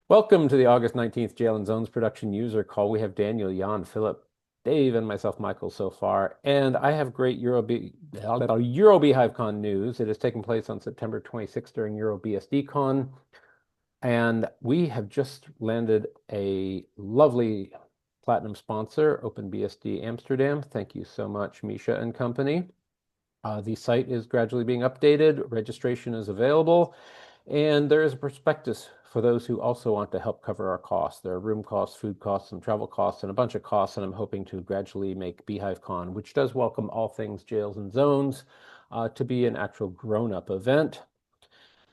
Welcome to the August 19th Jail and Zones production user call. We have Daniel, Jan, Philip, Dave, and myself, Michael, so far. And I have great EuroBhyvecon news. It is taking place on September 26th during EuroBSDCon. And we have just landed a lovely platinum sponsor, OpenBSD Amsterdam. Thank you so much, Misha and company. The site is gradually being updated. Registration is available. And there is a prospectus for those who also want to help cover our costs. There are room costs, food costs, and travel costs, and a bunch of costs. And I'm hoping to gradually make BhyveCon, which does welcome all things jails and zones, to be an actual grown-up event.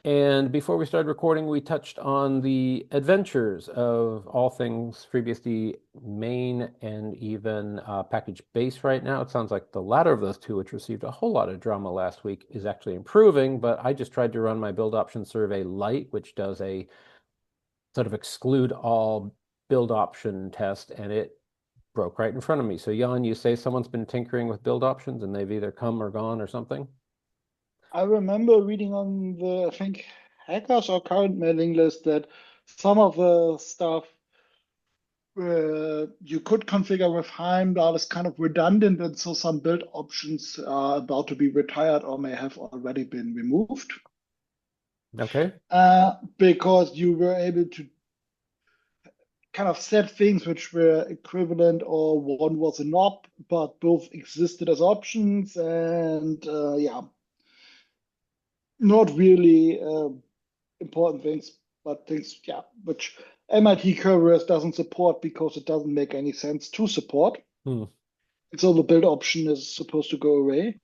And before we started recording, we touched on the adventures of all things FreeBSD main and even package base right now. It sounds like the latter of those two, which received a whole lot of drama last week, is actually improving, but I just tried to run my build option survey light, which does a sort of exclude all build option test, and it broke right in front of me. So Jan, you say someone's been tinkering with build options and they've either come or gone or something? I remember reading on the, I think, hackers or current mailing list that some of the stuff you could configure with Heimdall is kind of redundant, and so some build options are about to be retired or may have already been removed. Okay. Because you were able to kind of set things which were equivalent, or one was a knob, but both existed as options, and yeah, not really important things, but things, yeah, which MIT Kerberos doesn't support because it doesn't make any sense to support. And so the build option is supposed to go away.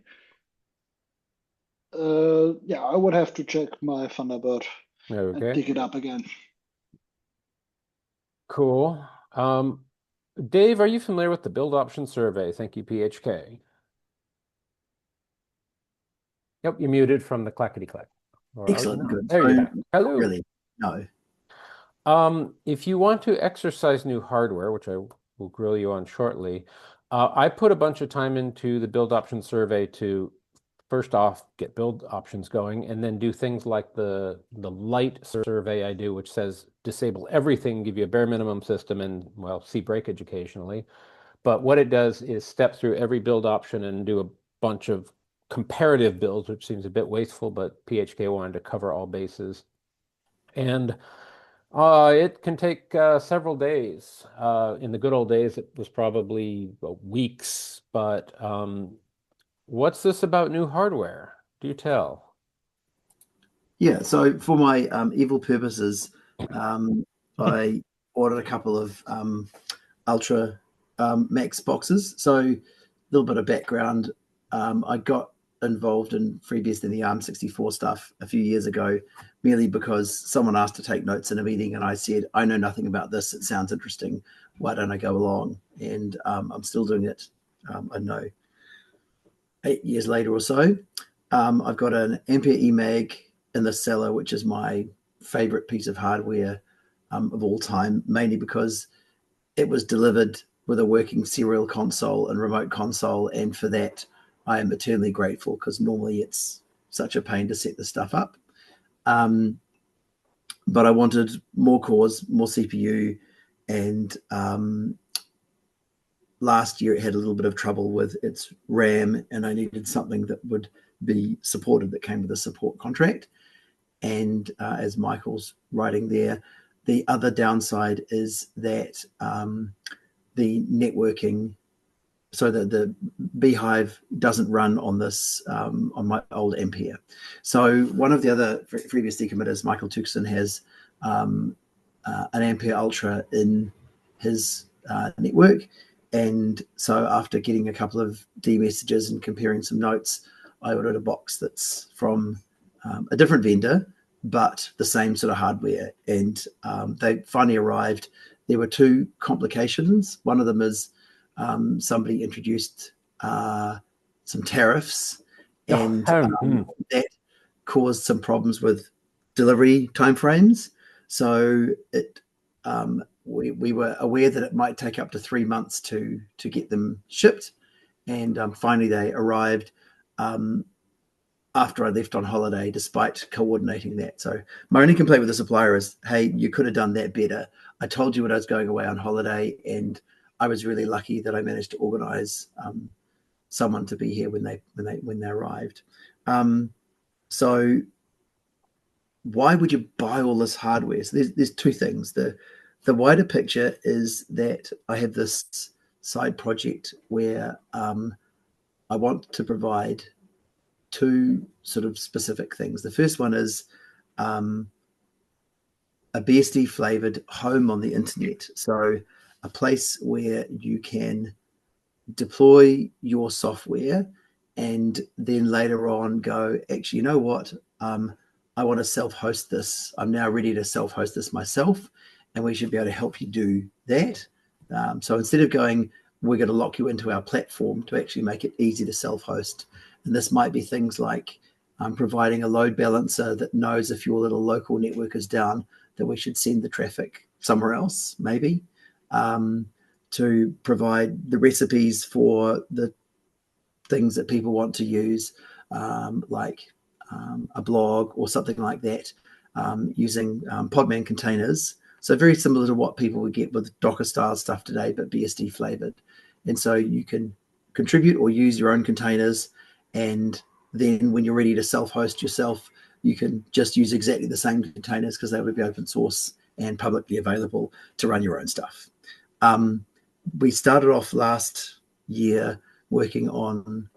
Yeah, I would have to check my Thunderbird and dig it up again. Cool. Dave, are you familiar with the build option survey? Thank you, PHK. Yep, you're muted from the clackety clack. Excellent, good. There you are. Hello. Really, no. If you want to exercise new hardware, which I will grill you on shortly, I put a bunch of time into the build option survey to first off get build options going, and then do things like the light survey I do, which says disable everything, give you a bare minimum system, and well, see breakage occasionally. But what it does is step through every build option and do a bunch of comparative builds, which seems a bit wasteful, but PHK wanted to cover all bases. And it can take several days. In the good old days, it was probably weeks, but what's this about new hardware? Do tell. Yeah, so for my evil purposes, I ordered a couple of Ultra Max boxes. So a little bit of background. I got involved in FreeBSD and the ARM64 stuff a few years ago, merely because someone asked to take notes in a meeting, and I said, I know nothing about this. It sounds interesting. Why don't I go along? And I'm still doing it. I know 8 years later or so. I've got an Ampere eMag in the cellar, which is my favorite piece of hardware of all time, mainly because it was delivered with a working serial console and remote console, and for that I am eternally grateful, because normally it's such a pain to set the stuff up. But I wanted more cores, more CPU, and last year it had a little bit of trouble with its RAM, and I needed something that would be supported, that came with a support contract. And as Michael's writing there, the other downside is that the networking, so the Beehive doesn't run on this, on my old Ampere. So one of the other FreeBSD committers, Michael Tuxson, has an Ampere Ultra in his network. And so after getting a couple of D messages and comparing some notes, I ordered a box that's from a different vendor, but the same sort of hardware. And they finally arrived. There were two complications. One of them is somebody introduced some tariffs, and that caused some problems with delivery timeframes. So it we were aware that it might take up to 3 months to get them shipped, and finally they arrived. after I left on holiday, despite coordinating that. So my only complaint with the supplier is, hey, you could have done that better. I told you when I was going away on holiday, and I was really lucky that I managed to organize someone to be here when they arrived. So why would you buy all this hardware? So there's two things. The wider picture is that I have this side project where I want to provide two sort of specific things. The first one is a BSD flavored home on the internet. So a place where you can deploy your software and then later on go, actually, you know what? I want to self-host this. I'm now ready to self-host this myself, and we should be able to help you do that. So instead of going, we're going to lock you into our platform, to actually make it easy to self-host. And this might be things like providing a load balancer that knows if your little local network is down, that we should send the traffic somewhere else, maybe. To provide the recipes for the things that people want to use, like a blog or something like that, using Podman containers. So very similar to what people would get with Docker style stuff today, but BSD flavored. And so you can contribute or use your own containers. And then when you're ready to self-host yourself, you can just use exactly the same containers because they would be open source and publicly available to run your own stuff. We started off last year working on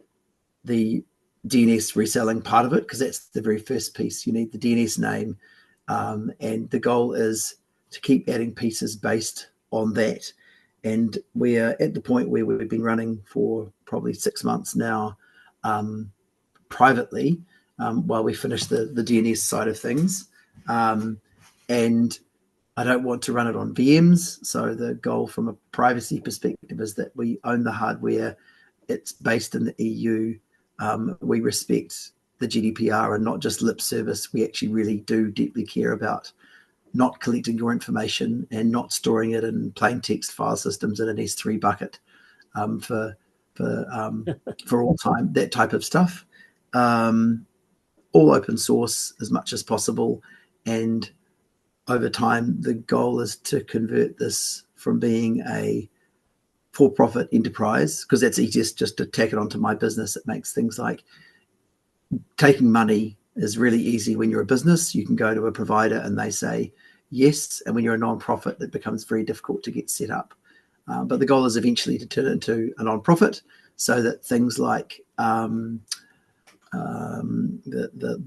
the DNS reselling part of it, because that's the very first piece. You need the DNS name, and the goal is to keep adding pieces based on that. And we're at the point where we've been running for probably 6 months now, privately, while we finish the DNS side of things. And I don't want to run it on VMs. So the goal from a privacy perspective is that we own the hardware. It's based in the EU. We respect the GDPR and not just lip service. We actually really do deeply care about not collecting your information and not storing it in plain text file systems in an S3 bucket for all time, that type of stuff. All open source as much as possible. And over time, the goal is to convert this from being a for-profit enterprise, because that's easiest just to tack it onto my business. It makes things like taking money is really easy when you're a business. You can go to a provider and they say yes. And when you're a non-profit, it becomes very difficult to get set up. But the goal is eventually to turn it into a non-profit, so that things like the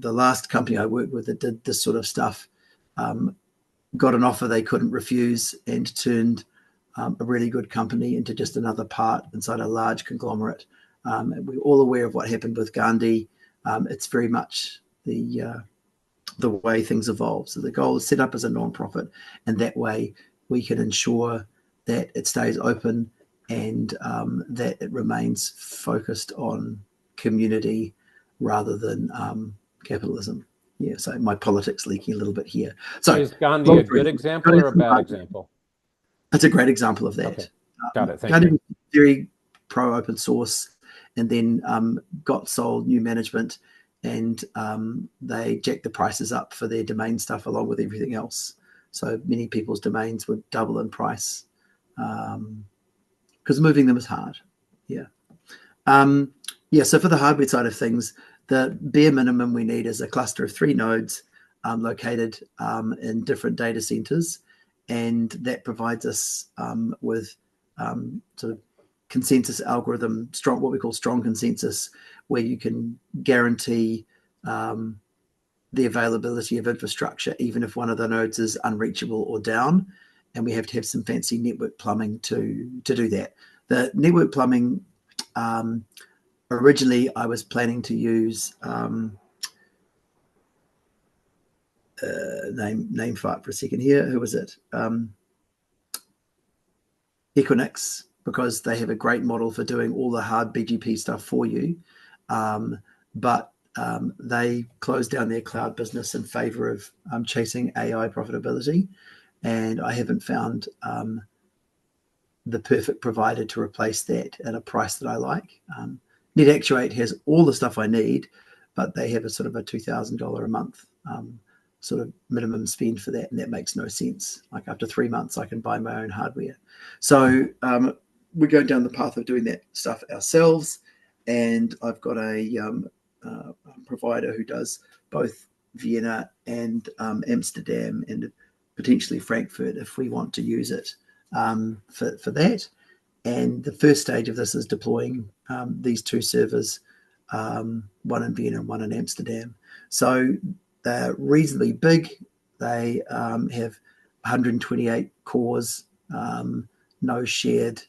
last company I worked with that did this sort of stuff got an offer they couldn't refuse and turned a really good company into just another part inside a large conglomerate. And we're all aware of what happened with Gandhi. It's very much the way things evolve. So the goal is set up as a non-profit, and that way we can ensure that it stays open and that it remains focused on community rather than capitalism. Yeah, so my politics leaking a little bit here. So is Gandhi a good example or a bad example? That's a great example of that. Okay. Got it. Thank Gandhi you. was very pro open source, and then got sold, new management, and they jacked the prices up for their domain stuff along with everything else. So many people's domains would double in price because moving them is hard. Yeah. So for the hardware side of things, the bare minimum we need is a cluster of 3 nodes located in different data centers. And that provides us with sort of consensus algorithm, what we call strong consensus, where you can guarantee the availability of infrastructure, even if one of the nodes is unreachable or down. And we have to have some fancy network plumbing to do that. The network plumbing, originally I was planning to use name fart for a second here. Who was it? Equinix, because they have a great model for doing all the hard BGP stuff for you. But they closed down their cloud business in favor of chasing AI profitability. And I haven't found the perfect provider to replace that at a price that I like. NetActuate has all the stuff I need, but they have a sort of a $2,000 a month sort of minimum spend for that, and that makes no sense. Like after 3 months, I can buy my own hardware. So we're going down the path of doing that stuff ourselves, and I've got a provider who does both Vienna and Amsterdam and potentially Frankfurt if we want to use it for that. And the first stage of this is deploying these two servers, one in Vienna and one in Amsterdam. So they're reasonably big. They have 128 cores, no shared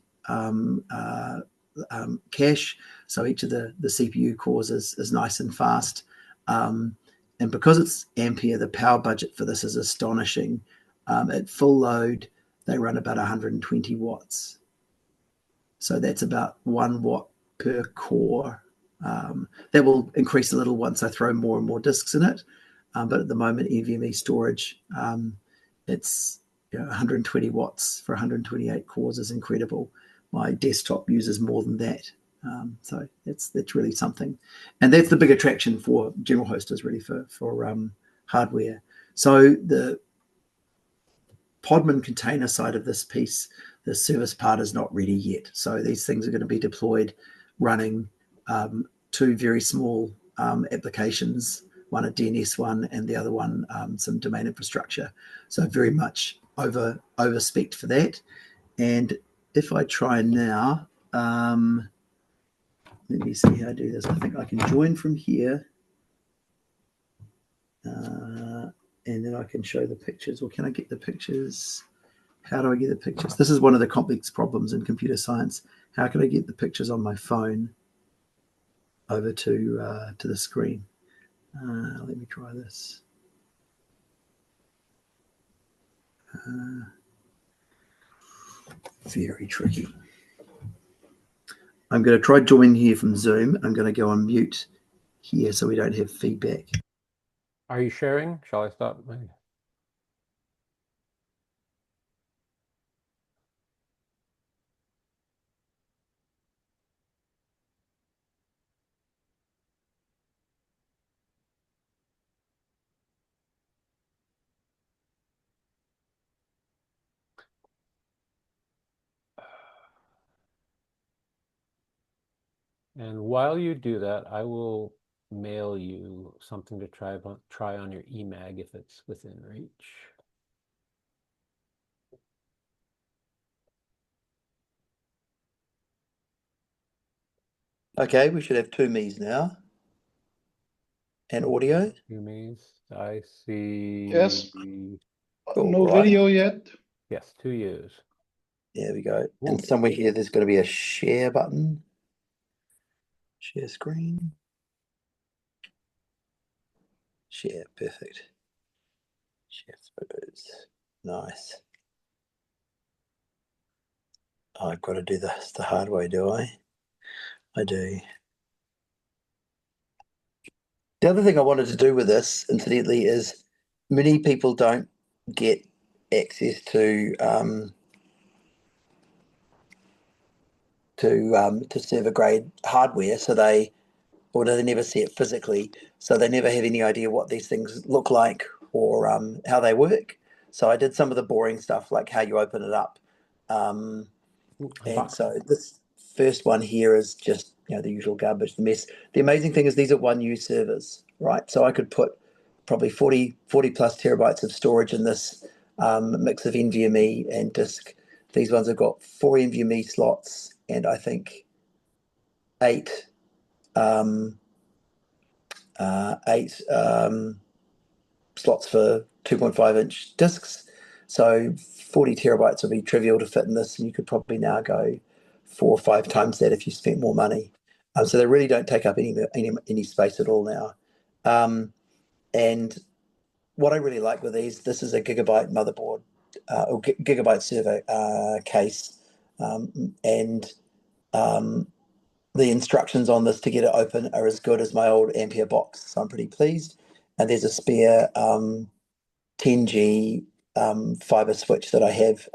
cache. So each of the CPU cores is nice and fast. And because it's Ampere, the power budget for this is astonishing. At full load, they run about 120 watts. So that's about 1 watt per core. That will increase a little once I throw more and more disks in it. But at the moment, NVMe storage, it's 120 watts for 128 cores is incredible. My desktop uses more than that. So that's really something. And that's the big attraction for general hosters, really, for hardware. So the Podman container side of this piece, the service part is not ready yet. So these things are going to be deployed running two very small applications, one a DNS one and the other one some domain infrastructure. So very much over-spec'd for that. And if I try now, let me see how I do this. I think I can join from here. And then I can show the pictures. Or can I get the pictures? How do I get the pictures? This is one of the complex problems in computer science. How can I get the pictures on my phone over to the screen? Let me try this. Very tricky. I'm going to try joining here from Zoom. I'm going to go on mute here so we don't have feedback. Are you sharing? Shall I stop? And while you do that, I will mail you something to try on your eMag if it's within reach. Okay, we should have two me's now. And audio. Two me's. I see. Yes. Cool, No right. video yet. Yes, 2 U's. There we go. Ooh. And somewhere here, there's going to be a share button. Share screen. Share, perfect. Share photos. Nice. I've got to do this the hard way, do I? I do. The other thing I wanted to do with this, incidentally, is many people don't get access to server grade hardware, so they never see it physically, so they never have any idea what these things look like or how they work. So I did some of the boring stuff, like how you open it up. And so this first one here is just the usual garbage, the mess. The amazing thing is these are 1U servers, right? So I could put probably 40 plus terabytes of storage in this mix of NVMe and disk. These ones have got 4 NVMe slots and I think 8 slots for 2.5-inch disks. So 40 terabytes would be trivial to fit in this, and you could probably now go 4 or 5 times that if you spent more money. So they really don't take up any space at all now. And what I really like with these, this is a gigabyte motherboard or gigabyte server case, and the instructions on this to get it open are as good as my old Ampere box, so I'm pretty pleased. And there's a spare 10G fiber switch that I have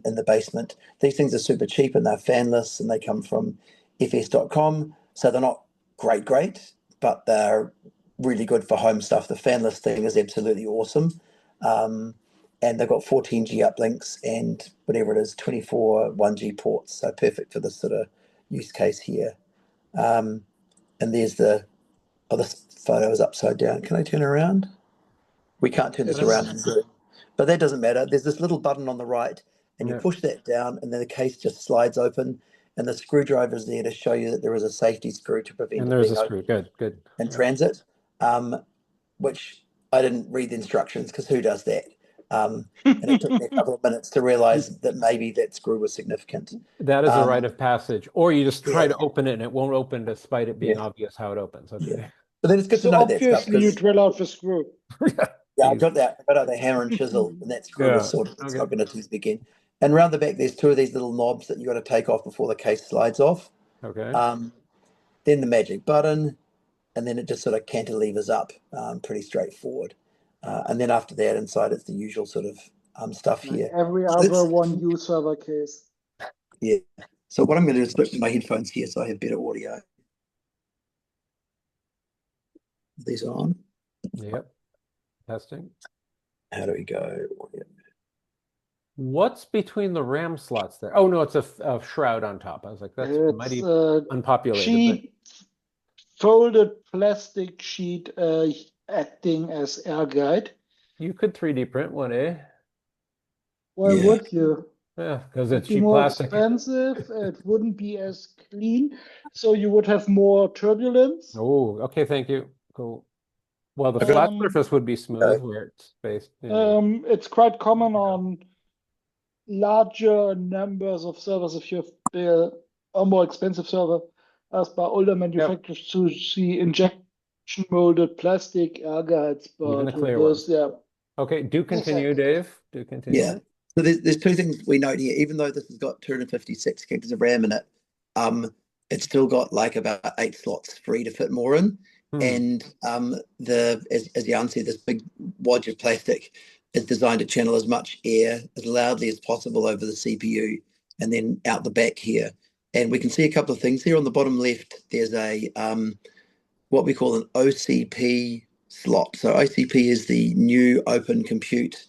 in the basement. These things are super cheap and they're fanless and they come from fs.com, so they're not great, but they're really good for home stuff. The fanless thing is absolutely awesome. And they've got 14G uplinks and whatever it is, 24 1G ports. So perfect for this sort of use case here. And there's this photo is upside down. Can I turn around? We can't turn this around in Zoom, but that doesn't matter. There's this little button on the right, and you push that down, and then the case just slides open, and the screwdriver is there to show you that there is a safety screw to prevent And it there's being a screw. open Good. in transit, which I didn't read the instructions because who does that? And it took me a couple of minutes to realize that maybe that screw was significant. That is a rite of passage. Or you just try to open it and it won't open despite it being obvious how it opens. Okay. Yeah. But then it's good So to know that stuff. obviously you drill out the screw. Yeah, I got out the hammer and chisel, and that screw was sorted. It's not going to tease me again. And around the back, there's two of these little knobs that you got to take off before the case slides off. Okay. Then the magic button, and then it just sort of cantilevers up, pretty straightforward. And then after that, inside it's the usual sort of stuff Like here. every other 1U server case. Yeah. So what I'm going to do is switch to my headphones here so I have better audio. Are these on? Yep. Testing. How do we go? What's between the RAM slots there? Oh, no, it's a shroud on top. I was like, that's mighty unpopulated. Folded plastic sheet acting as air guide. You could 3D print one, eh? Why would you? Yeah, because it's It'd be cheap more plastic. expensive. It wouldn't be as clean, so you would have more turbulence. Oh, okay, thank you. Cool. Well, the flat surface would be smooth where it's spaced. It's quite common on larger numbers of servers if you have a more expensive server, as by older manufacturers to see injection molded plastic air guides. Even the But clear ones. Okay, do continue, Dave. Do continue. Yeah. So there's two things we note here. Even though this has got 256 gigs of RAM in it, it's still got like about 8 slots free to fit more in. And as Jan said, this big wad of plastic is designed to channel as much air as loudly as possible over the CPU and then out the back here. And we can see a couple of things here on the bottom left. There's a what we call an OCP slot. So OCP is the new Open Compute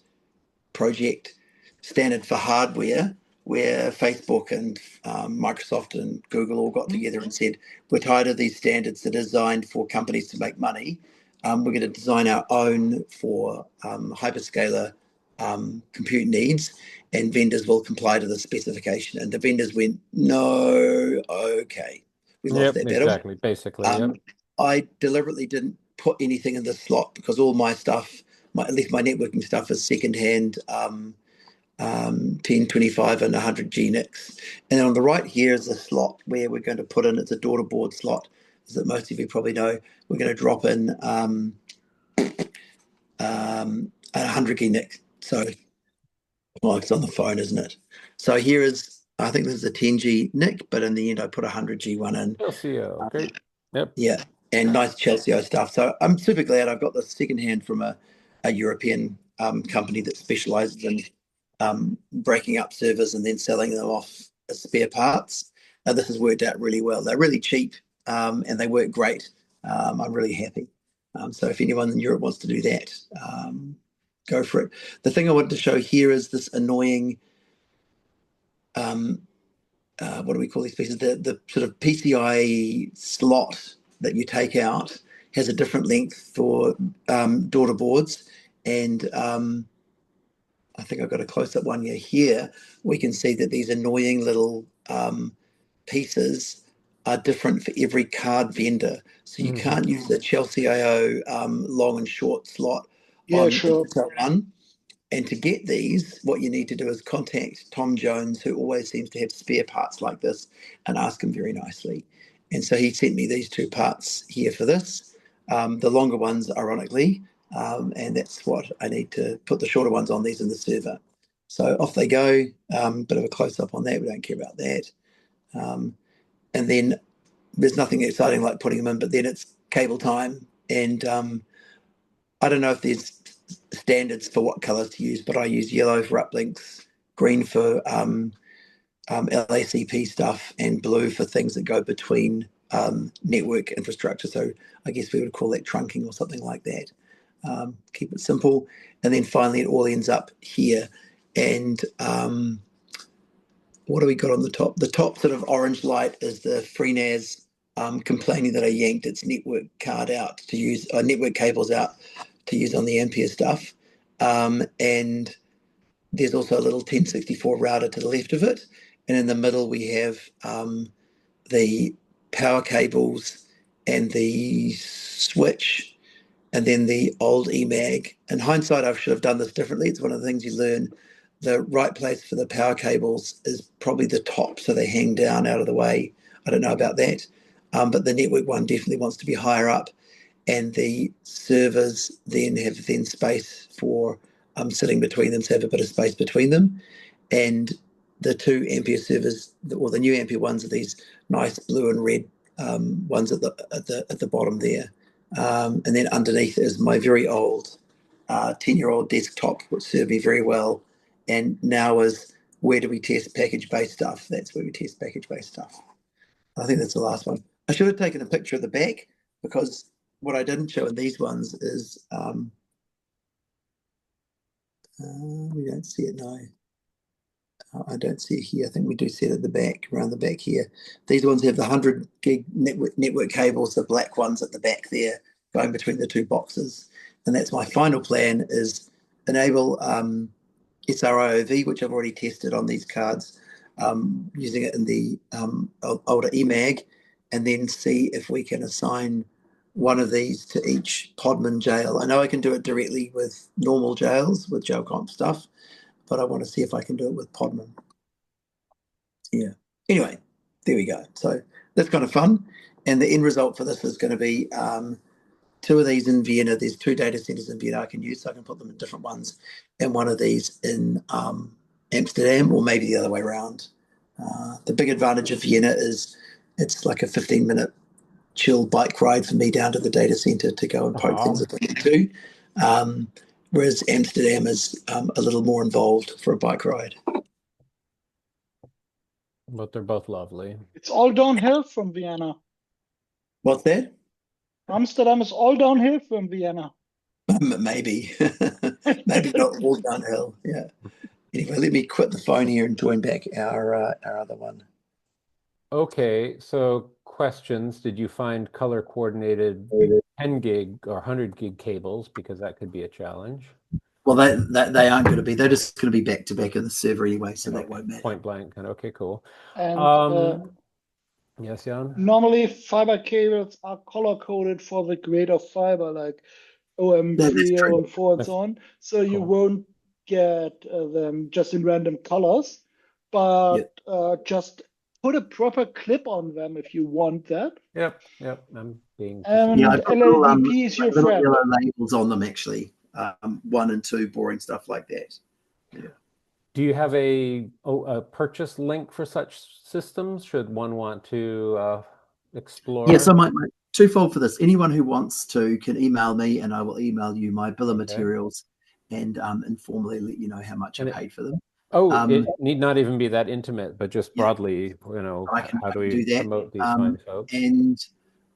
Project standard for hardware, where Facebook and Microsoft and Google all got together and said, we're tired of these standards that are designed for companies to make money. We're going to design our own for hyperscaler compute needs, and vendors will comply to the specification. And the vendors went, no, okay. We lost that battle. Exactly, basically, I deliberately didn't put anything in the slot because all my stuff, at least my networking stuff, is secondhand 1025 and 100G NICs. And then on the right here is a slot where we're going to put in, it's a daughter board slot, as that most of you probably know. We're going to drop in a 100G NIC. So, well, it's on the phone, isn't it? So here is, I think this is a 10G NIC, but in the end I put a 100G one in. LCO, okay. Yep. Yeah, and nice Chelsea stuff. So I'm super glad I've got this secondhand from a European company that specializes in breaking up servers and then selling them off as spare parts. This has worked out really well. They're really cheap and they work great. I'm really happy. So if anyone in Europe wants to do that, go for it. The thing I wanted to show here is this annoying, what do we call these pieces? The sort of PCI slot that you take out has a different length for daughter boards. And I think I've got a close-up one here. We can see that these annoying little pieces are different for every card vendor. So you can't use the Chelsea IO long and short slot on one. And to get these, what you need to do is contact Tom Jones, who always seems to have spare parts like this, and ask him very nicely. And so he sent me these two parts here for this. The longer ones, ironically, and that's what I need to put the shorter ones on these in the server. So off they go. Bit of a close-up on that. We don't care about that. And then there's nothing exciting like putting them in, but then it's cable time. And I don't know if there's standards for what colors to use, but I use yellow for uplinks, green for LACP stuff, and blue for things that go between network infrastructure. So I guess we would call that trunking or something like that. Keep it simple. And then finally, it all ends up here. And what do we got on the top? The top sort of orange light is the FreeNAS complaining that I yanked its network card out to use, network cables out to use on the Ampere stuff. And there's also a little 1064 router to the left of it. And in the middle, we have the power cables and the switch, and then the old eMag. In hindsight, I should have done this differently. It's one of the things you learn. The right place for the power cables is probably the top, so they hang down out of the way. I don't know about that. But the network one definitely wants to be higher up. And the servers then have space for sitting between them, so have a bit of space between them. And the two Ampere servers, or the new Ampere ones, are these nice blue and red ones at the bottom there. And then underneath is my very old 10-year-old desktop, which served me very well. And now is where do we test package-based stuff? That's where we test package-based stuff. I think that's the last one. I should have taken a picture of the back, because what I didn't show in these ones is we don't see it now. I don't see it here. I think we do see it at the back, around the back here. These ones have the 100 gig network cables, the black ones at the back there, going between the two boxes. And that's my final plan, is enable SRIOV, which I've already tested on these cards, using it in the older eMag, and then see if we can assign one of these to each Podman jail. I know I can do it directly with normal jails, with jailcomp stuff, but I want to see if I can do it with Podman. Yeah. Anyway, there we go. So that's kind of fun. And the end result for this is going to be two of these in Vienna. There's two data centers in Vienna I can use, so I can put them in different ones, and one of these in Amsterdam, or maybe the other way around. The big advantage of Vienna is it's like a 15-minute chill bike ride for me down to the data center to go and poke things if I need to. Whereas Amsterdam is a little more involved for a bike ride. But they're both lovely. It's all downhill from Vienna. What's that? Amsterdam is all downhill from Vienna. Maybe. Maybe not all downhill. Yeah. Anyway, let me quit the phone here and join back our other one. Okay, so questions. Did you find color coordinated 10 gig or 100 gig cables? Because that could be a challenge. Well, they aren't going to be. They're just going to be back to back in the server anyway, so that won't matter. Point blank. Okay, cool. And yes, Jan? normally fiber cables are color coded for the grade of fiber, like OM3, OM4, and so on. So you won't get them just in random colors, but just put a proper clip on them if you want that. Yep. I'm being. And LLDP is your friend. Yellow labels on them, actually. 1 and 2, boring stuff like that. Yeah. Do you have a purchase link for such systems? Should one want to explore? Yeah, so my twofold for this. Anyone who wants to can email me, and I will email you my bill of materials and informally let you know how much I paid for them. It need not even be that intimate, but just broadly, how do we promote these fine folks? And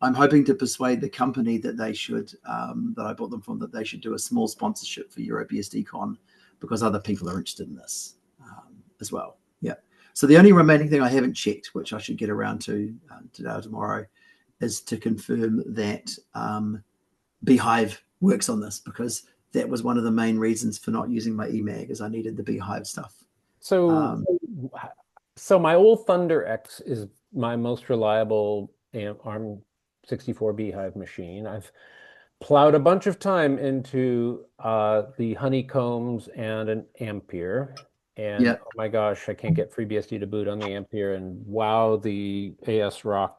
I'm hoping to persuade the company that they should, that I bought them from, that they should do a small sponsorship for EuroBSDCon, because other people are interested in this as well. Yeah. So the only remaining thing I haven't checked, which I should get around to today or tomorrow, is to confirm that Beehive works on this, because that was one of the main reasons for not using my eMag, is I needed the Beehive stuff. So, so my old Thunder X is my most reliable ARM64 Beehive machine. I've plowed a bunch of time into the honeycombs and an Ampere, and oh my gosh, I can't get FreeBSD to boot on the Ampere, and wow, the ASRack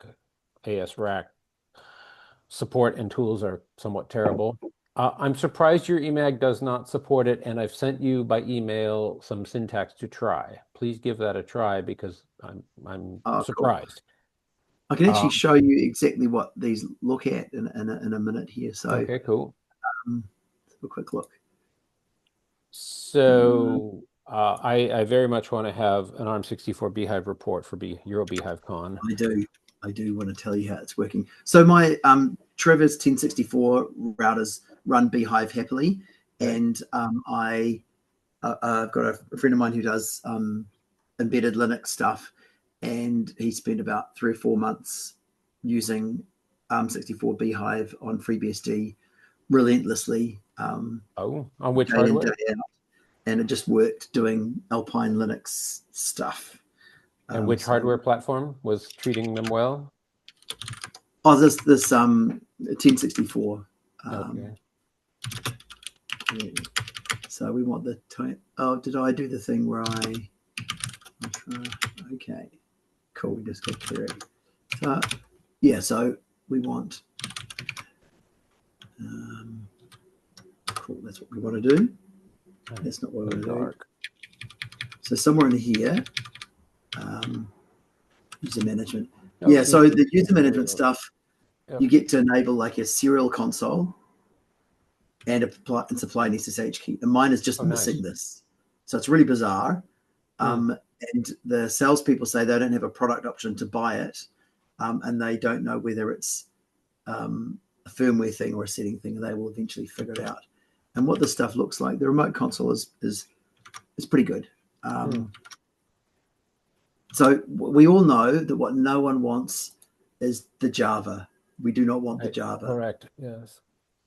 support and tools are somewhat terrible. I'm surprised your eMag does not support it, and I've sent you by email some syntax to try. Please give that a try, because I'm surprised. Cool. I can actually show you exactly what these look at in a minute here. So okay, cool. Let's have a quick look. So I very much want to have an ARM64 Beehive report for EuroByvecon. I do. I do want to tell you how it's working. So my Trevor's 1064 routers run Beehive happily, and I've got a friend of mine who does embedded Linux stuff, and he spent about 3 or 4 months using ARM64 Beehive on FreeBSD relentlessly. On which day in, hardware? day out, and it just worked doing Alpine Linux stuff. And which hardware platform was treating them well? Oh, this 1064. Okay. Yeah. So we want the time. Oh, did I do the thing where okay, cool. We just got clear it. Yeah. So we want. Cool. That's what we want to do. That's not what we want to do. So somewhere in here, user management. Yeah. So the user management stuff, you get to enable like a serial console and supply an SSH key. And mine is just missing this. So it's really bizarre. And the salespeople say they don't have a product option to buy it. And they don't know whether it's a firmware thing or a setting thing. They will eventually figure it out. And what this stuff looks like, the remote console is pretty good. So we all know that what no one wants is the Java. We do not want the Java. Correct. Yes.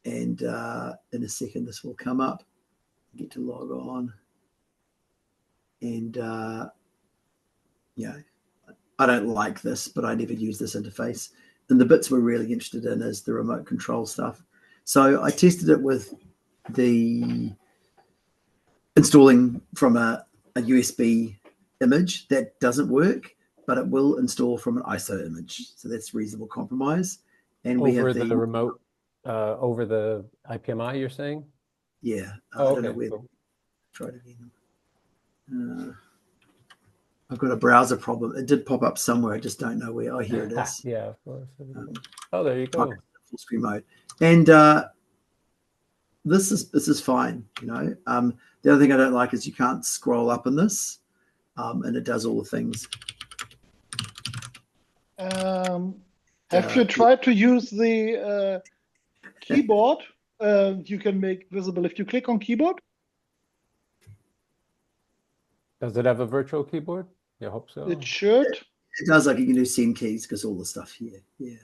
And in a second, this will come up. Get to log on. And yeah, I don't like this, but I never use this interface. And the bits we're really interested in is the remote control stuff. So I tested it with the installing from a USB image. That doesn't work, but it will install from an ISO image. So that's reasonable compromise. And we have the remote over the IPMI, you're saying? Yeah. I don't know where. Try it again. I've got a browser problem. It did pop up somewhere. I just don't know where. Oh, here it is. Yeah, of course. Oh, there you go. Full screen mode. And this is fine. You know, the other thing I don't like is you can't scroll up in this, and it does all the things. Have you tried to use the keyboard? You can make visible if you click on keyboard. Does it have a virtual keyboard? I hope so. It should. It does. Like you can do send keys because all the stuff here. Yeah.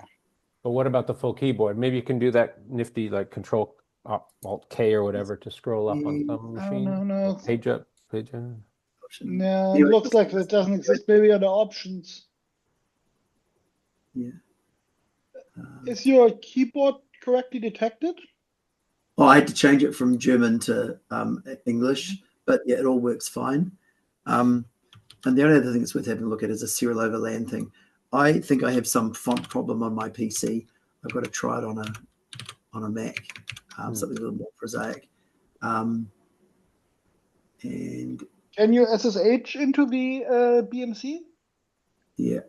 But what about the full keyboard? Maybe you can do that nifty like Control Alt K or whatever to scroll up on some machine. No. Page up, page in. No, it looks like that doesn't exist. Maybe under options. Yeah. Is your keyboard correctly detected? Oh, I had to change it from German to English, but yeah, it all works fine. And the only other thing that's worth having a look at is a serial over LAN thing. I think I have some font problem on my PC. I've got to try it on a Mac, something a little more prosaic. And can you SSH into the BMC? Yeah,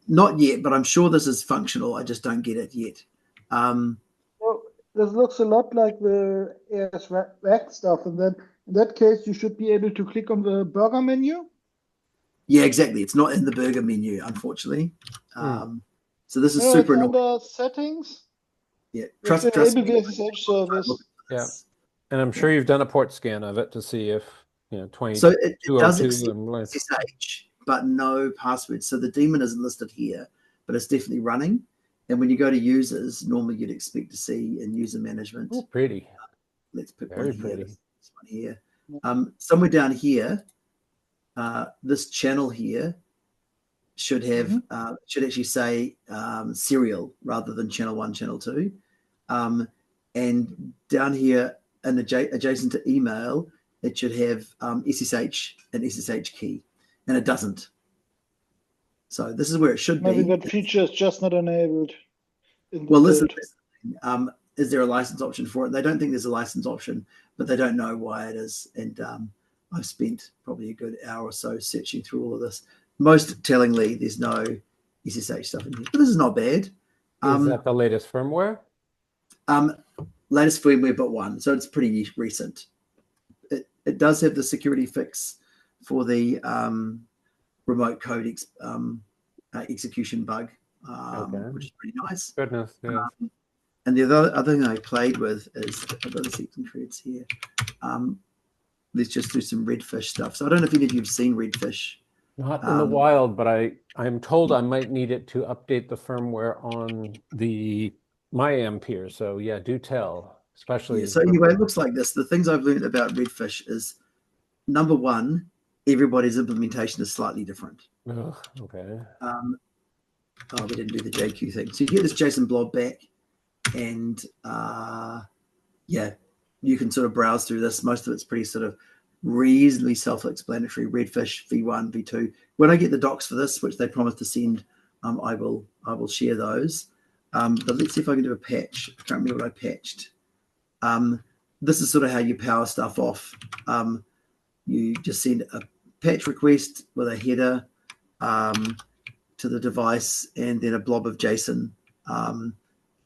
not yet, but I'm sure this is functional. I just don't get it yet. Well, this looks a lot like the AS-RAC stuff, and then in that case, you should be able to click on the burger menu. Yeah, exactly. It's not in the burger menu, unfortunately. So this is super annoying. Under settings. Yeah, trust me. SSH service. Yeah, and I'm sure you've done a port scan of it to see if 2202 so it does and SSH, but no password. So the daemon isn't listed here, but it's definitely running. And when you go to users, normally you'd expect to see in user management. Oh, pretty. Let's put Very one here. pretty. This one here. Somewhere down here, this channel here should have should actually say serial rather than channel 1, channel 2. And down here, and adjacent to email, it should have SSH and SSH key, and it doesn't. So this is where it should be. Maybe that feature is just not enabled. Well, listen, is there a license option for it? They don't think there's a license option, but they don't know why it is. And I've spent probably a good hour or so searching through all of this. Most tellingly, there's no SSH stuff in here, but this is not bad. Is that the latest firmware? Latest firmware but one, so it's pretty recent. It does have the security fix for the remote code execution bug. which is pretty nice. Goodness, yeah. And the other thing I played with is, I've got the sequence threads here. Let's just do some redfish stuff. So I don't know if any of you have seen redfish. Not in the wild, but I'm told I might need it to update the firmware on my Ampere. So yeah, do tell. Especially. Yeah, so anyway, it looks like this. The things I've learned about redfish is, number one, everybody's implementation is slightly different. Ugh, okay. We didn't do the JQ thing. So you get this JSON blob back, and yeah, you can sort of browse through this. Most of it's pretty sort of reasonably self-explanatory. Redfish v1, v2. When I get the docs for this, which they promised to send, I will share those. But let's see if I can do a patch. I can't remember what I patched. This is sort of how you power stuff off. You just send a patch request with a header to the device, and then a blob of JSON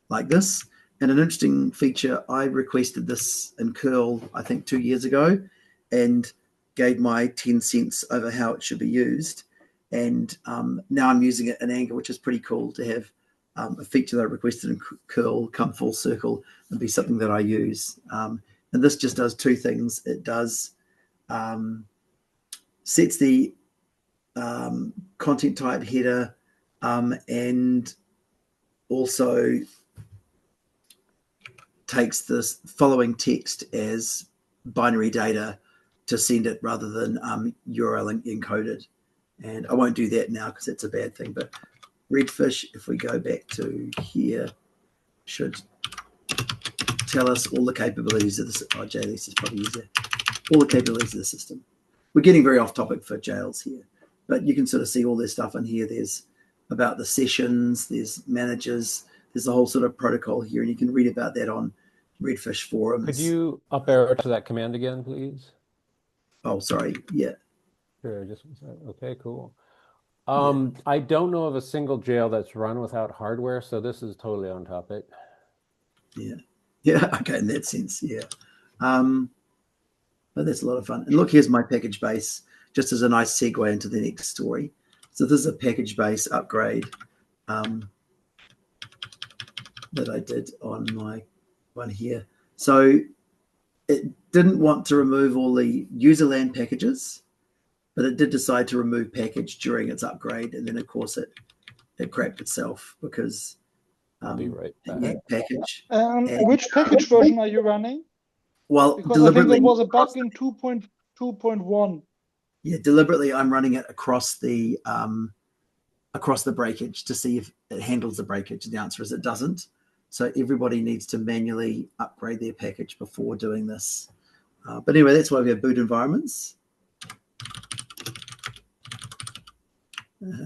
like this. And an interesting feature, I requested this in curl, I think 2 years ago, and gave my 10 cents over how it should be used. And now I'm using it in Angular, which is pretty cool to have a feature that I requested in curl come full circle and be something that I use. And this just does two things. It does sets the content type header and also takes this following text as binary data to send it rather than URL encoded. And I won't do that now because that's a bad thing. But redfish, if we go back to here, should tell us all the capabilities of this. Oh, JLS is probably easier. All the capabilities of the system. We're getting very off topic for jails here, but you can sort of see all this stuff in here. There's about the sessions, there's managers, there's a whole sort of protocol here, and you can read about that on Redfish forums. Could you up arrow to that command again, please? Oh, sorry. Yeah. Sure. Just okay. Cool. I don't know of a single jail that's run without hardware, so this is totally on topic. Yeah. Yeah. Okay. In that sense, yeah. But that's a lot of fun. And look, here's my package base, just as a nice segue into the next story. So this is a package base upgrade that I did on my one here. So it didn't want to remove all the userland packages, but it did decide to remove package during its upgrade. And then, of course, it crapped itself because I'll be right back. Yeah, package. Which package version are you running? Well, because I think there was a bug in 2.2.1. Yeah, deliberately, I'm running it across the breakage to see if it handles the breakage. The answer is it doesn't. So everybody needs to manually upgrade their package before doing this. But anyway, that's why we have boot environments. It's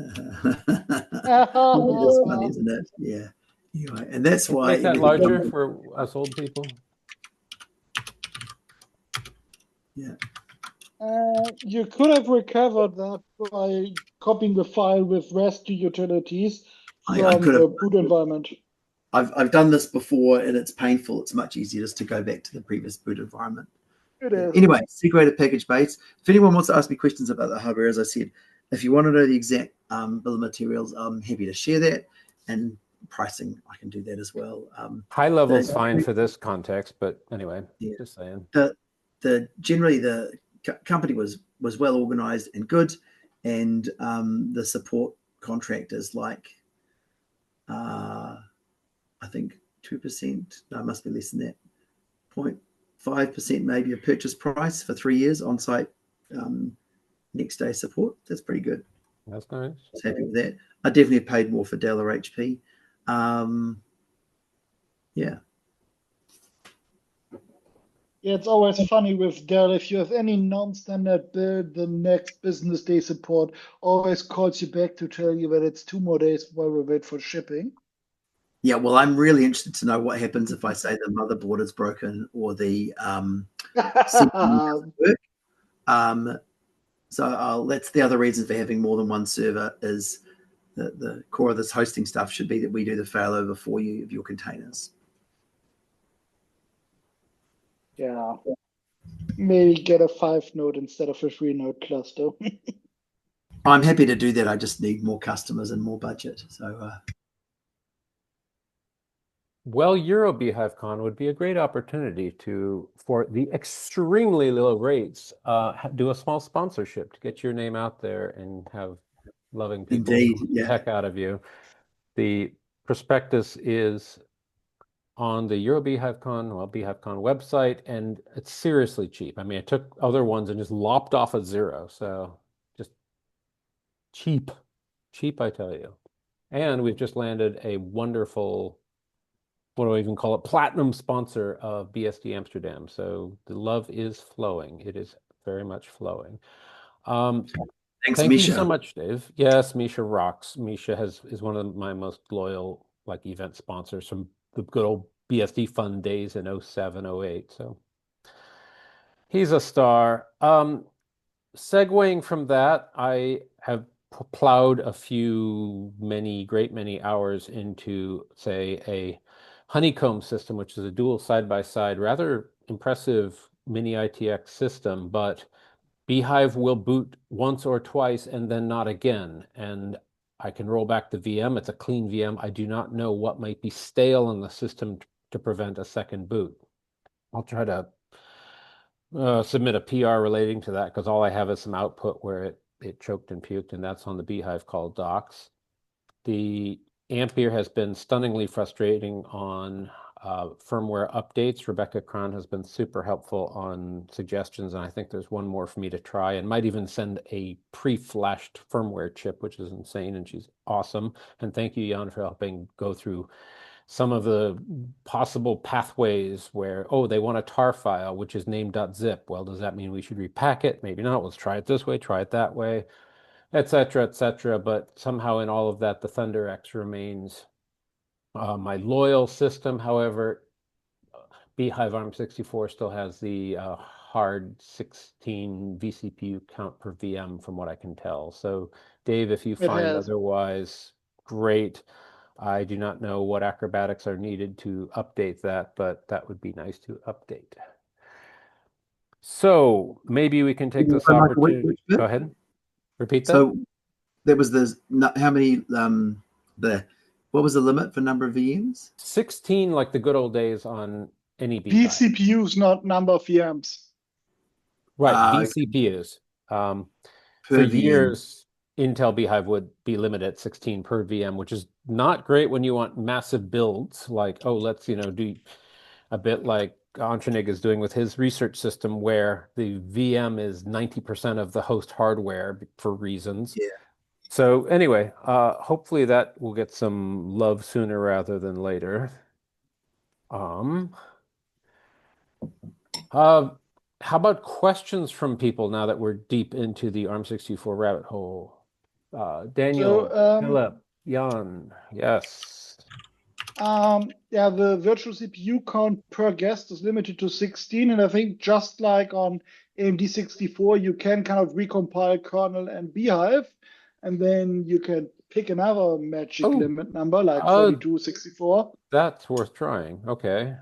funny, isn't it? Yeah. Anyway, and that's why. Make that larger for us old people. Yeah. You could have recovered that by copying the file with REST utilities from the boot environment. I've done this before, and it's painful. It's much easier just to go back to the previous boot environment. It is. Anyway, segregated package base. If anyone wants to ask me questions about the hardware, as I said, if you want to know the exact bill of materials, I'm happy to share that. And pricing, I can do that as well. High level is fine for this context, but anyway, yeah. Just saying. Generally the company was well organized and good, and the support contract is like I think 2%. No, it must be less than that. 0.5% maybe a purchase price for 3 years on site next day support. That's pretty good. That's nice. I was happy with that. I definitely paid more for Dell or HP. Yeah. Yeah, it's always funny with Dell. If you have any non-standard build, the next business day support always calls you back to tell you that it's 2 more days while we wait for shipping. Yeah, well, I'm really interested to know what happens if I say the motherboard is broken or the CPU doesn't work. So that's the other reason for having more than one server is the core of this hosting stuff should be that we do the failover for you of your containers. Yeah, maybe get a 5-node instead of a 3-node cluster. I'm happy to do that. I just need more customers and more budget. So Well, EuroBhyvecon would be a great opportunity for the extremely low rates, do a small sponsorship to get your name out there and have loving people Indeed, promote the yeah. heck out of you. The prospectus is on the BhyveCon website, and it's seriously cheap. I mean, I took other ones and just lopped off a zero, so just cheap, cheap, I tell you. And we've just landed a wonderful, what do I even call it, platinum sponsor of BSD Amsterdam. So the love is flowing. It is very much flowing. Thanks, Thank you so Misha. much, Dave. Yes, Misha rocks. Misha is one of my most loyal like event sponsors from the good old BSD fun days in 07, 08. So he's a star. Segueing from that, I have plowed a great many hours into, say, a honeycomb system, which is a dual side-by-side, rather impressive mini ITX system, but bhyve will boot once or twice and then not again. And I can roll back the VM. It's a clean VM. I do not know what might be stale in the system to prevent a second boot. I'll try to submit a PR relating to that because all I have is some output where it choked and puked, and that's on the bhyve call docs. The Ampere has been stunningly frustrating on firmware updates. Rebecca Cron has been super helpful on suggestions, and I think there's one more for me to try, and might even send a pre-flashed firmware chip, which is insane, and she's awesome. And thank you, Jan, for helping go through some of the possible pathways where, oh, they want a tar file, which is name.zip. Well, does that mean we should repack it? Maybe not. Let's try it this way, try it that way, etc., etc. But somehow in all of that, the ThunderX remains my loyal system. However, bhyve ARM64 still has the hard 16 vCPU count per VM from what I can tell. So Dave, if you It find has. otherwise, great. I do not know what acrobatics are needed to update that, but that would be nice to update. So maybe we can take this opportunity. Go ahead. Repeat that. So there was how many what was the limit for number of VMs? 16, like the good old days on any bhyve. vCPUs, not number of VMs. Right, Okay. vCPUs. For Per VM. years, Intel bhyve would be limited at 16 per VM, which is not great when you want massive builds. Like, oh, let's do a bit like Antranig is doing with his research system, where the VM is 90% of the host hardware for reasons. Yeah. So anyway, hopefully that will get some love sooner rather than later. How about questions from people now that we're deep into the ARM64 rabbit hole? Daniel, Philip, Jan, yes. Yeah, the virtual CPU count per guest is limited to 16, and I think just like on AMD64, you can kind of recompile kernel and bhyve, and then you can pick another magic limit number like 32, 64. That's worth trying. Okay.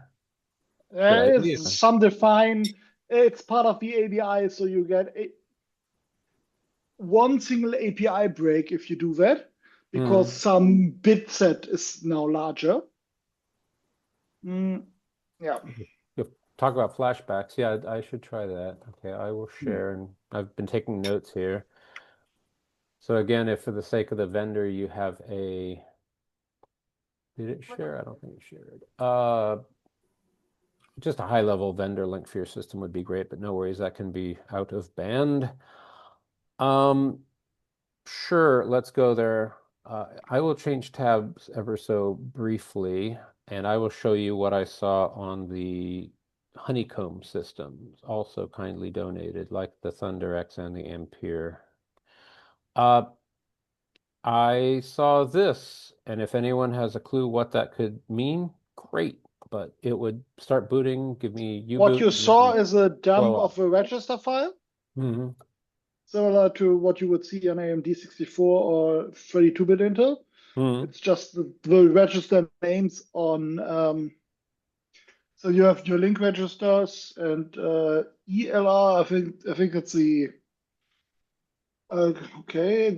Good idea. Some define it's part of the ABI, so you get one single API break if you do that, because some bit set is now larger. Yeah. Talk about flashbacks. Yeah, I should try that. Okay, I will share, and I've been taking notes here. So again, if for the sake of the vendor, you have a, did it share? I don't think it shared. Just a high-level vendor link for your system would be great, but no worries, that can be out of band. Sure, let's go there. I will change tabs ever so briefly, and I will show you what I saw on the honeycomb systems, also kindly donated, like the ThunderX and the Ampere. I saw this, and if anyone has a clue what that could mean, great. But it would start booting, give me What U-boot. you saw is a dump of a register file, similar to what you would see on AMD64 or 32-bit Intel. It's just the register names on. So you have your link registers and ELR. I think it's the. Okay.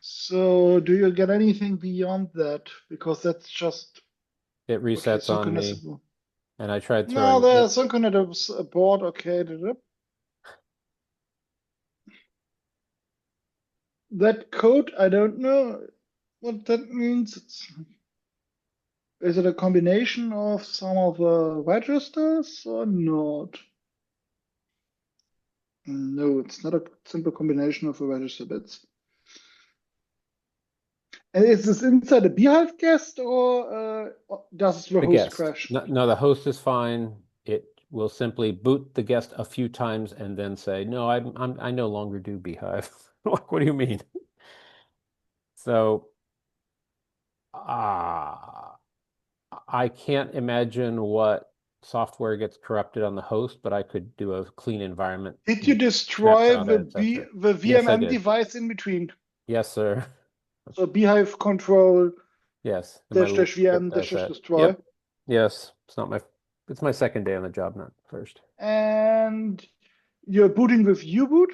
So do you get anything beyond that? Because that's just It resets on me, synchronous. and I tried No, throwing. the synchronous board. Okay, that code, I don't know what that means. Is it a combination of some of the registers or not? No, it's not a simple combination of the register bits. And is this inside a beehive guest or does the host guest. crash? No, the host is fine. It will simply boot the guest a few times and then say, "No, I no longer do beehive." Like, what do you mean? So, I can't imagine what software gets corrupted on the host, but I could do a clean environment. Did you destroy snapshot, etc. the Yes, I VMM did. device in between? Yes, sir. So beehive control Yes. dash dash VM dash dash destroy. Yep. Yes. It's my second day on the job, not first. And you're booting with U-boot,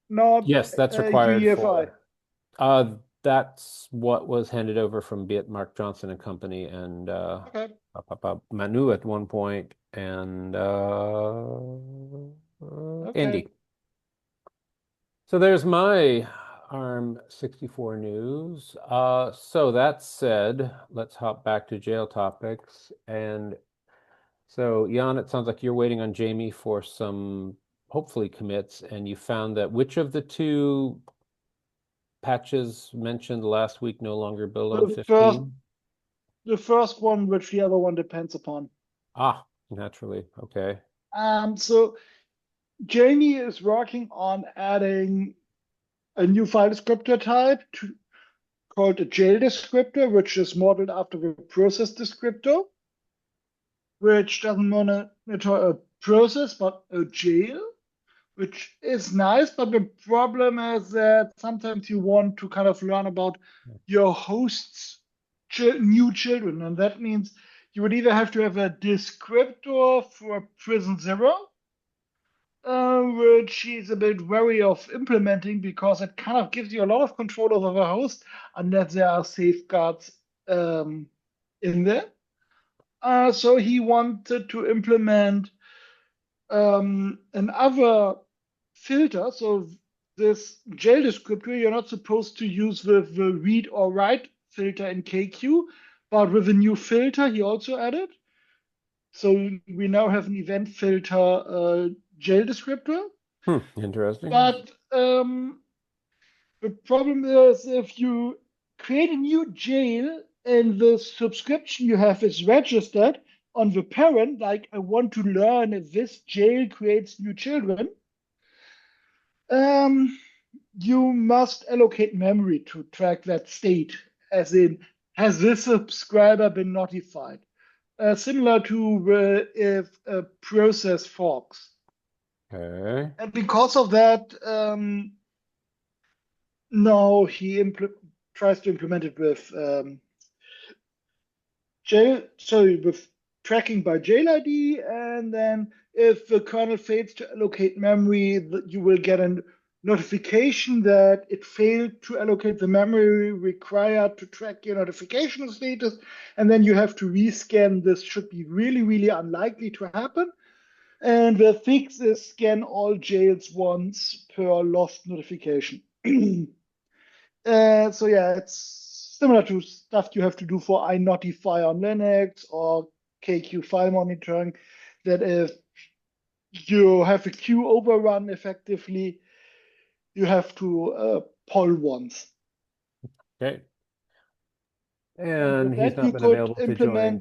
not Yes, that's required UEFI. That's what was handed over from Mark Johnson and Company and Okay. Manu at one point and Andy. So there's my ARM64 news. So that said, let's hop back to jail topics. And so, Jan, it sounds like you're waiting on Jamie for some hopefully commits, and you found that which of the two patches mentioned last week no longer build on 15? The first one, which the other one depends upon. Naturally. Okay. So Jamie is working on adding a new file descriptor type called a jail descriptor, which is modeled after the process descriptor, which doesn't monitor a process but a jail, which is nice. But the problem is that sometimes you want to kind of learn about your host's new children, and that means you would either have to have a descriptor for prison 0, which is a bit wary of implementing because it kind of gives you a lot of control over the host unless there are safeguards in there. So he wanted to implement another filter. So this jail descriptor, you're not supposed to use the read or write filter in KQ, but with a new filter he also added. So we now have an event filter jail descriptor. Interesting. But the problem is if you create a new jail and the subscription you have is registered on the parent, like I want to learn if this jail creates new children, you must allocate memory to track that state, as in, has this subscriber been notified? Similar to if a process forks. Okay. And because of that, now he tries to implement it with with tracking by jail ID, and then if the kernel fails to allocate memory, you will get a notification that it failed to allocate the memory required to track your notification status, and then you have to rescan. This should be really, really unlikely to happen. And the fix is scan all jails once per lost notification. So yeah, it's similar to stuff you have to do for iNotify on Linux or KQ file monitoring, that if you have a queue overrun effectively, you have to poll once. Okay. And he's that not been available to join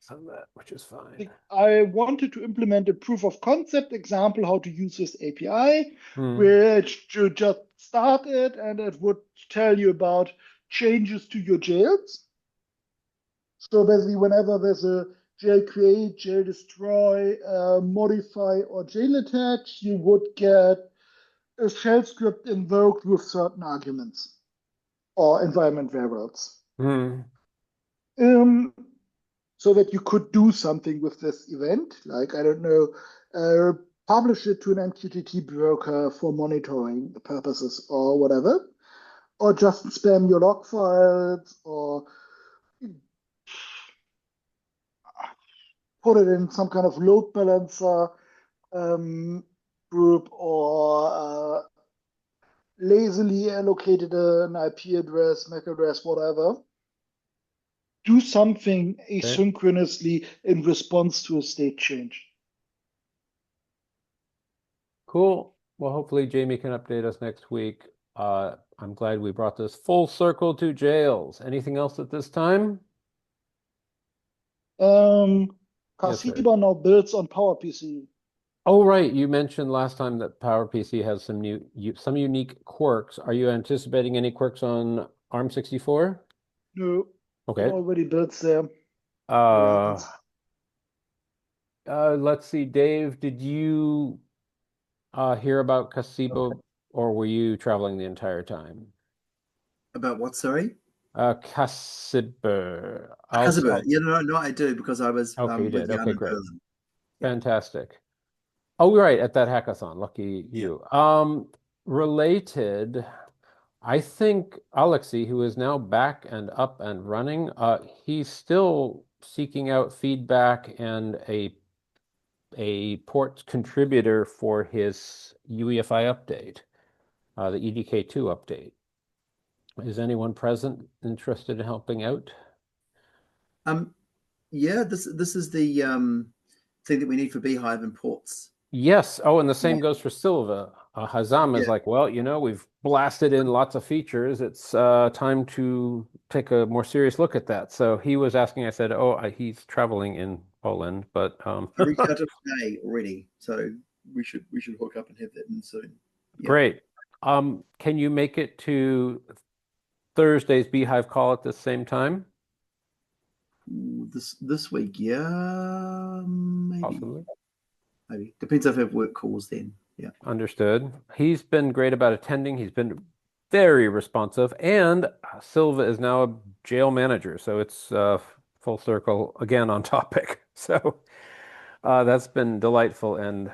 some of that, which is fine. I wanted to implement a proof of concept example how to use this API, which you just start it and it would tell you about changes to your jails. So basically, whenever there's a jail create, jail destroy, modify, or jail attach, you would get a shell script invoked with certain arguments or environment variables. So that you could do something with this event, like, I don't know, publish it to an MQTT broker for monitoring purposes or whatever. or just spam your log files, or put it in some kind of load balancer group, or lazily allocated an IP address, MAC address, whatever. Do something asynchronously in response to a state change. Cool. Well, hopefully Jamie can update us next week. I'm glad we brought this full circle to jails. Anything else at this time? Yes, sir. Casiba now builds on PowerPC. Oh, right. You mentioned last time that PowerPC has some some unique quirks. Are you anticipating any quirks on ARM64? No, Okay. already built there. Let's see, Dave, did you hear about Casiba, or were you traveling the entire time? About what, sorry? Casiba. Casiba. Yeah, no, I do, because I was Okay, you with did. Jan Okay, in great. Berlin. Fantastic. Oh, right, at that hackathon. Lucky you. Related, I think Alexei, who is now back and up and running, he's still seeking out feedback and a port contributor for his UEFI update, the EDK2 update. Is anyone present interested in helping out? Yeah, this is the thing that we need for Beehive and ports. Yes. Oh, and the same goes for Silva. Hazam is like, well, we've blasted in lots of features. It's time to take a more serious look at that. So he was asking, I said, oh, he's traveling in Poland, but I reached out to him today already, so we should hook up and have that in soon. Yeah. Great. Can you make it to Thursday's Beehive call at the same time? This week, yeah, maybe. Possibly. Maybe. Depends if I have work calls then. Yeah. Understood. He's been great about attending. He's been very responsive, and Silva is now a jail manager, so it's full circle again on topic. So that's been delightful, and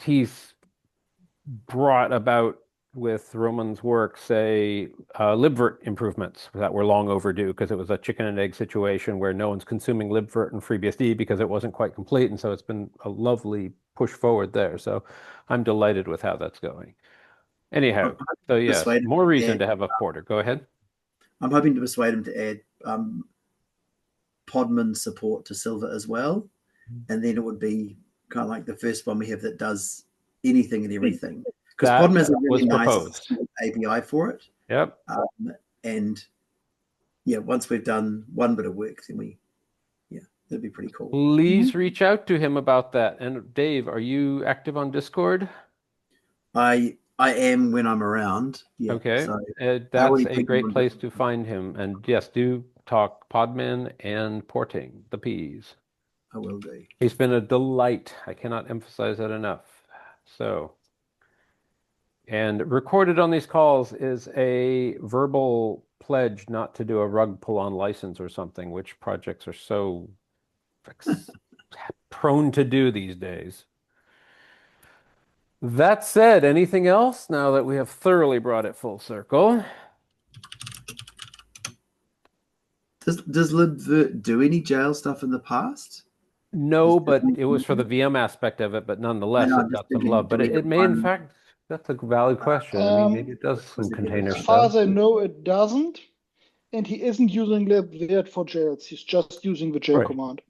he's brought about with Roman's work, say, LibVirt improvements that were long overdue because it was a chicken and egg situation where no one's consuming LibVirt and FreeBSD because it wasn't quite complete. And so it's been a lovely push forward there. So I'm delighted with how that's going. Anyhow, so yes, more reason to have a porter. Go ahead. I'm hoping to persuade him to add Podman support to Silva as well. And then it would be kind of like the first one we have that does anything and everything. Because Podman has a really nice API for it. Yep. And yeah, once we've done one bit of work, then that'd be pretty cool. Please reach out to him about that. And Dave, are you active on Discord? I am when I'm around. Yeah. Okay. So that's a great place to find him. And yes, do talk Podman and porting, the P's. I will do. He's been a delight. I cannot emphasize that enough. So, and recorded on these calls is a verbal pledge not to do a rug pull on license or something, which projects are so prone to do these days. That said, anything else now that we have thoroughly brought it full circle? Does LibVirt do any jail stuff in the past? No, but it was for the VM aspect of it, but nonetheless, it got some love. But it may, in fact, that's a valid question. I mean, maybe it does some container stuff. As far as I know, it doesn't. And he isn't using LibVirt for jails. He's just using the J command.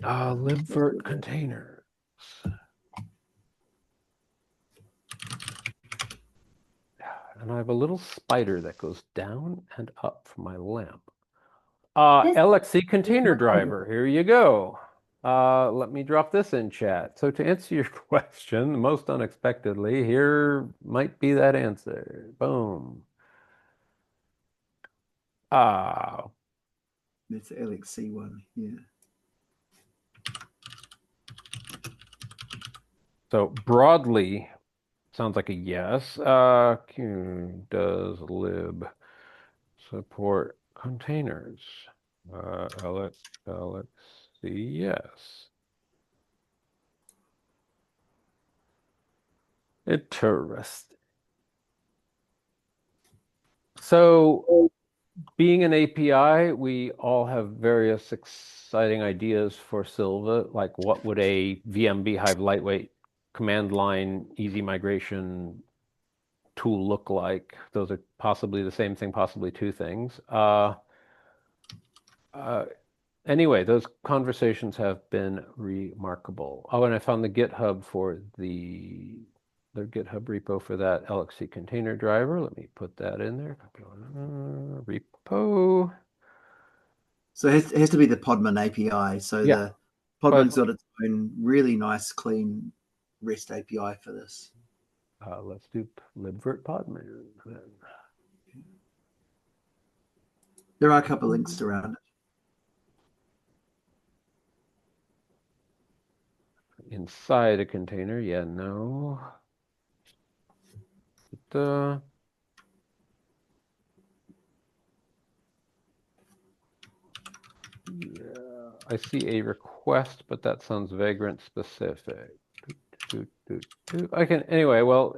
LibVirt containers. And I have a little spider that goes down and up from my lamp. LXC container driver, here you go. Let me drop this in chat. So to answer your question, most unexpectedly, here might be that answer. Boom. That's the LXC one, yeah. So broadly, sounds like a yes. Does lib support containers? LXC, yes. Interesting. So being an API, we all have various exciting ideas for Silva, like what would a VM Beehive lightweight command line easy migration tool look like? Those are possibly the same thing, possibly two things. Anyway, those conversations have been remarkable. Oh, and I found the GitHub for the GitHub repo for that LXC container driver. Let me put that in there. Repo. So it has to be the Podman API. So Yeah, the Podman's got its own really nice, clean REST API for this. Let's do LibVirt Podman then. There are a couple links around it. Inside a container, yeah, no. But, yeah, I see a request, but that sounds Vagrant specific. I can, anyway, well,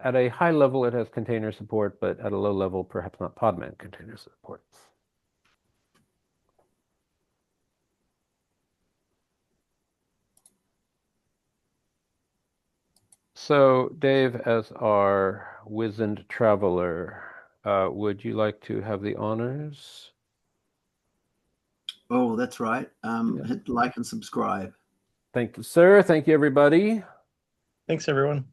at a high level, it has container support, but at a low level, perhaps not Podman container support. So, Dave, as our wizened traveler, would you like to have the honors? Oh, that's right. Yeah. Hit like and subscribe. Thank you, sir. Thank you, everybody. Thanks, everyone.